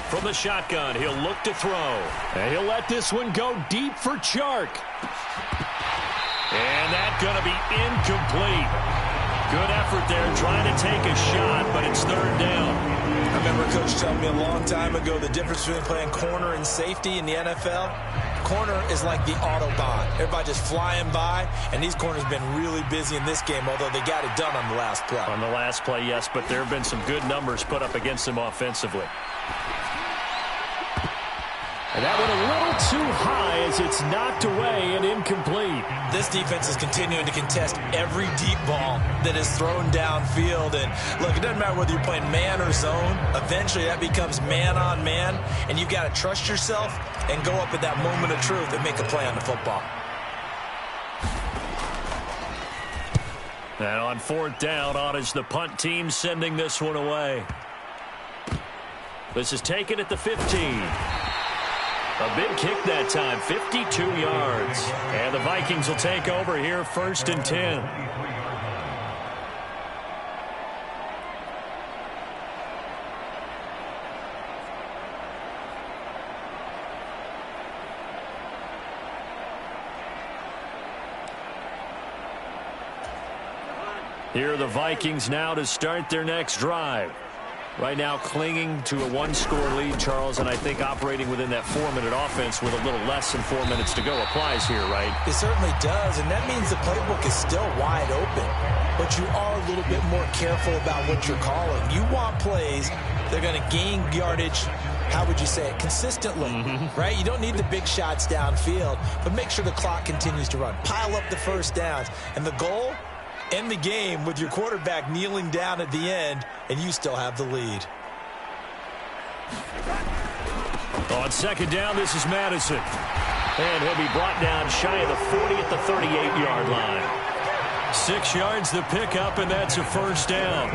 Speaker 2: From the shotgun, he'll look to throw. And he'll let this one go deep for Chark. And that's going to be incomplete. Good effort there trying to take a shot, but it's 3rd down.
Speaker 5: I remember Coach telling me a long time ago the difference between playing corner and safety in the NFL. Corner is like the Autobahn. Everybody just flying by, and these corners have been really busy in this game, although they got it done on the last play.
Speaker 2: On the last play, yes, but there have been some good numbers put up against them offensively. And that one a little too high as it's knocked away and incomplete.
Speaker 5: This defense is continuing to contest every deep ball that is thrown downfield. And look, it doesn't matter whether you're playing man or zone. Eventually that becomes man on man, and you've got to trust yourself and go up at that moment of truth and make a play on the football.
Speaker 2: And on 4th down, on is the punt team sending this one away. This is taken at the 15. A big kick that time, 52 yards. And the Vikings will take over here, 1st and 10. Here are the Vikings now to start their next drive. Right now clinging to a 1-score lead, Charles, and I think operating within that 4-minute offense with a little less than 4 minutes to go applies here, right?
Speaker 5: It certainly does, and that means the playbook is still wide open. But you are a little bit more careful about what you're calling. You want plays that are going to gain yardage, how would you say it, consistently, right? You don't need the big shots downfield, but make sure the clock continues to run. Pile up the first downs, and the goal, end the game with your quarterback kneeling down at the end, and you still have the lead.
Speaker 2: On 2nd down, this is Madison. And he'll be brought down shy of the 40 at the 38-yard line. 6 yards the pickup, and that's a 1st down.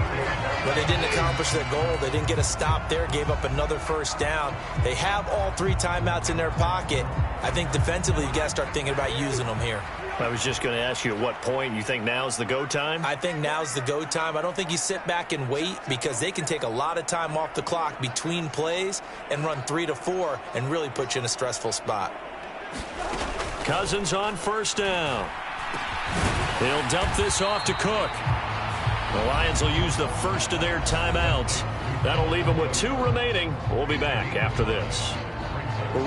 Speaker 5: But they didn't accomplish their goal. They didn't get a stop there, gave up another 1st down. They have all 3 timeouts in their pocket. I think defensively you've got to start thinking about using them here.
Speaker 2: I was just going to ask you at what point you think now's the go time?
Speaker 5: I think now's the go time. I don't think you sit back and wait, because they can take a lot of time off the clock between plays and run 3 to 4 and really put you in a stressful spot.
Speaker 2: Cousins on 1st down. He'll dump this off to Cook. The Lions will use the first of their timeouts. That'll leave them with 2 remaining. We'll be back after this.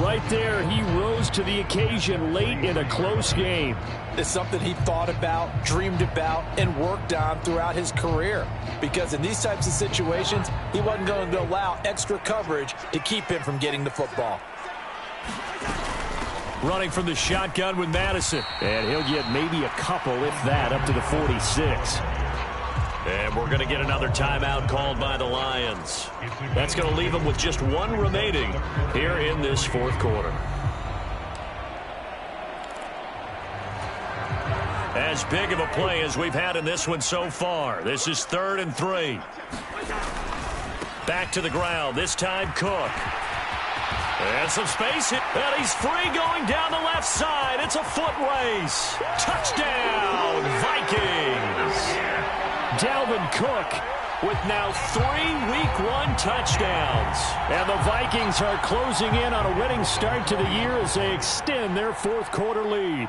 Speaker 6: Right there, he rose to the occasion late in a close game.
Speaker 5: It's something he thought about, dreamed about, and worked on throughout his career. Because in these types of situations, he wasn't going to allow extra coverage to keep him from getting the football.
Speaker 2: Running from the shotgun with Madison.
Speaker 6: And he'll get maybe a couple, if that, up to the 46.
Speaker 2: And we're going to get another timeout called by the Lions. That's going to leave them with just 1 remaining here in this 4th quarter. As big of a play as we've had in this one so far. This is 3rd and 3. Back to the ground. This time Cook. And some space. And he's free going down the left side. It's a foot race. Touchdown, Vikings.
Speaker 6: Dalvin Cook with now 3 Week 1 touchdowns.
Speaker 2: And the Vikings are closing in on a winning start to the year as they extend their 4th quarter lead.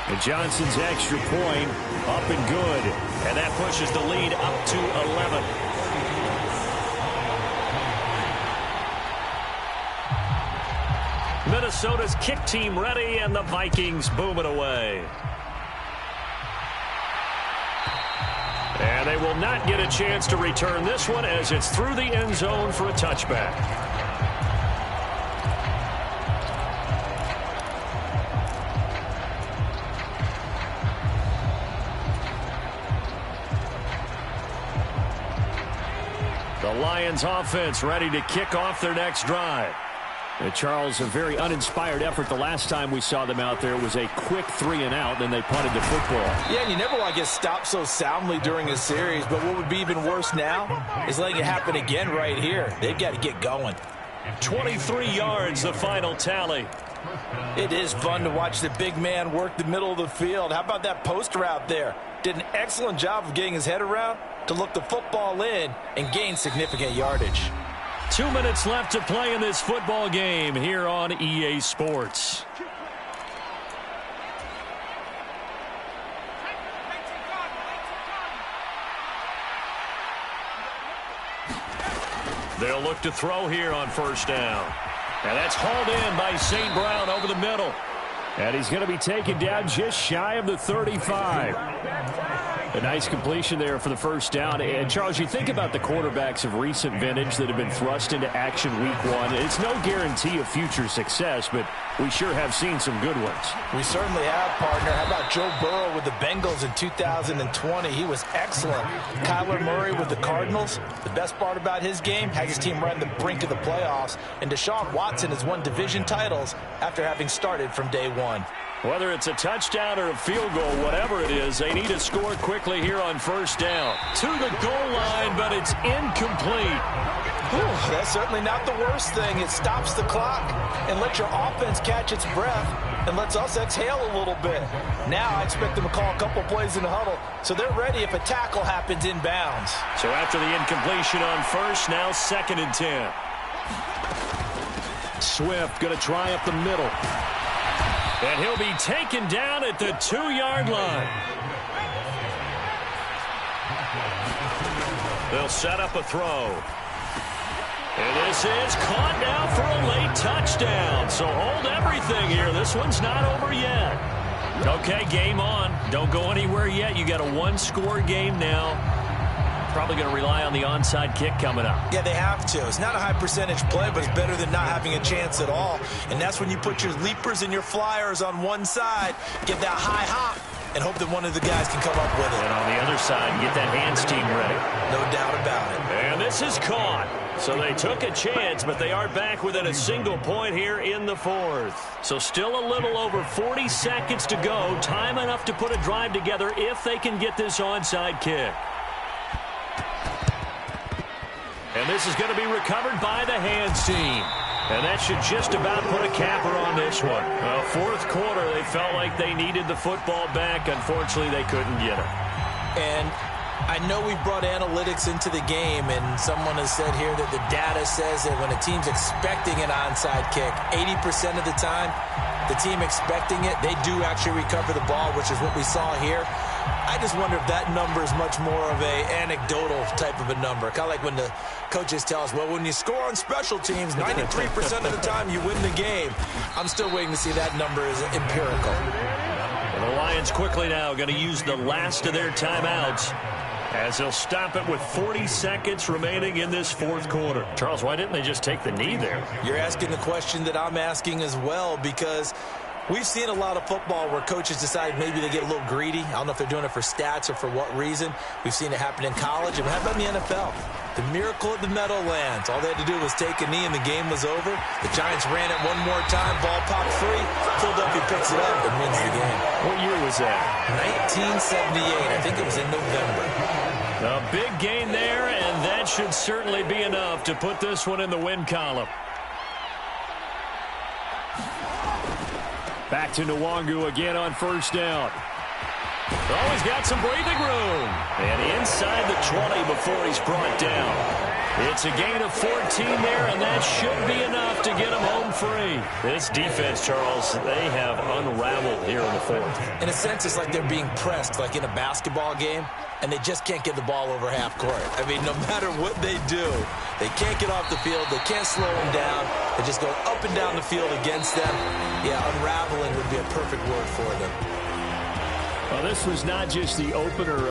Speaker 2: And Johnson's extra point up and good. And that pushes the lead up to 11. Minnesota's kick team ready, and the Vikings boom it away. And they will not get a chance to return this one as it's through the end zone for a touchback. The Lions offense ready to kick off their next drive. And Charles, a very uninspired effort the last time we saw them out there. It was a quick 3 and out, then they punted the football.
Speaker 5: Yeah, and you never want to get stopped so soundly during a series, but what would be even worse now is letting it happen again right here. They've got to get going.
Speaker 2: 23 yards, the final tally.
Speaker 5: It is fun to watch the big man work the middle of the field. How about that post route there? Did an excellent job of getting his head around to look the football in and gain significant yardage.
Speaker 2: 2 minutes left to play in this football game here on EA Sports. They'll look to throw here on 1st down. And that's hauled in by St. Brown over the middle.
Speaker 6: And he's going to be taken down just shy of the 35.
Speaker 2: A nice completion there for the first down. And, Charles, you think about the quarterbacks of recent vintage that have been thrust into action week one. It's no guarantee of future success, but we sure have seen some good ones.
Speaker 5: We certainly have, partner. How about Joe Burrow with the Bengals in 2020? He was excellent. Kyler Murray with the Cardinals. The best part about his game, has his team right on the brink of the playoffs. And Deshaun Watson has won division titles after having started from day one.
Speaker 2: Whether it's a touchdown or a field goal, whatever it is, they need to score quickly here on first down. To the goal line, but it's incomplete.
Speaker 5: Whew, that's certainly not the worst thing. It stops the clock and lets your offense catch its breath and lets us exhale a little bit. Now I expect them to call a couple plays in the huddle so they're ready if a tackle happens inbounds.
Speaker 2: So after the incompletion on first, now 2nd and 10. Swift going to try up the middle. And he'll be taken down at the 2-yard line. They'll set up a throw. And this is caught now for a late touchdown. So hold everything here. This one's not over yet. Okay, game on. Don't go anywhere yet. You got a one-score game now. Probably going to rely on the onside kick coming up.
Speaker 5: Yeah, they have to. It's not a high percentage play, but it's better than not having a chance at all. And that's when you put your leapers and your flyers on one side, get that high hop, and hope that one of the guys can come up with it.
Speaker 2: And on the other side, get that hands team ready.
Speaker 5: No doubt about it.
Speaker 2: And this is caught. So they took a chance, but they are back within a single point here in the 4th. So still a little over 40 seconds to go. Time enough to put a drive together if they can get this onside kick. And this is going to be recovered by the hands team. And that should just about put a capper on this one. Well, 4th quarter, they felt like they needed the football back. Unfortunately, they couldn't get it.
Speaker 5: And I know we've brought analytics into the game, and someone has said here that the data says that when a team's expecting an onside kick, 80% of the time, the team expecting it, they do actually recover the ball, which is what we saw here. I just wonder if that number is much more of a anecdotal type of a number. Kind of like when the coaches tell us, well, when you score on special teams, 93% of the time you win the game. I'm still waiting to see that number is empirical.
Speaker 2: Well, the Lions quickly now going to use the last of their timeouts as they'll stop it with 40 seconds remaining in this 4th quarter. Charles, why didn't they just take the knee there?
Speaker 5: You're asking the question that I'm asking as well, because we've seen a lot of football where coaches decide maybe they get a little greedy. I don't know if they're doing it for stats or for what reason. We've seen it happen in college. And how about in the NFL? The miracle of the Meadowlands. All they had to do was take a knee and the game was over. The Giants ran it one more time. Ball popped free. Philadelphia picks it up and wins the game.
Speaker 2: What year was that?
Speaker 5: 1978. I think it was in November.
Speaker 2: A big gain there, and that should certainly be enough to put this one in the win column. Back to Nwangu again on first down. Oh, he's got some breathing room. And inside the 20 before he's brought down. It's a gain of 14 there, and that should be enough to get him home free. This defense, Charles, they have unraveled here in the 4th.
Speaker 5: In a sense, it's like they're being pressed, like in a basketball game, and they just can't get the ball over half court. I mean, no matter what they do, they can't get off the field. They can't slow them down. They just go up and down the field against them. Yeah, unraveling would be a perfect word for them.
Speaker 2: Well, this was not just the opener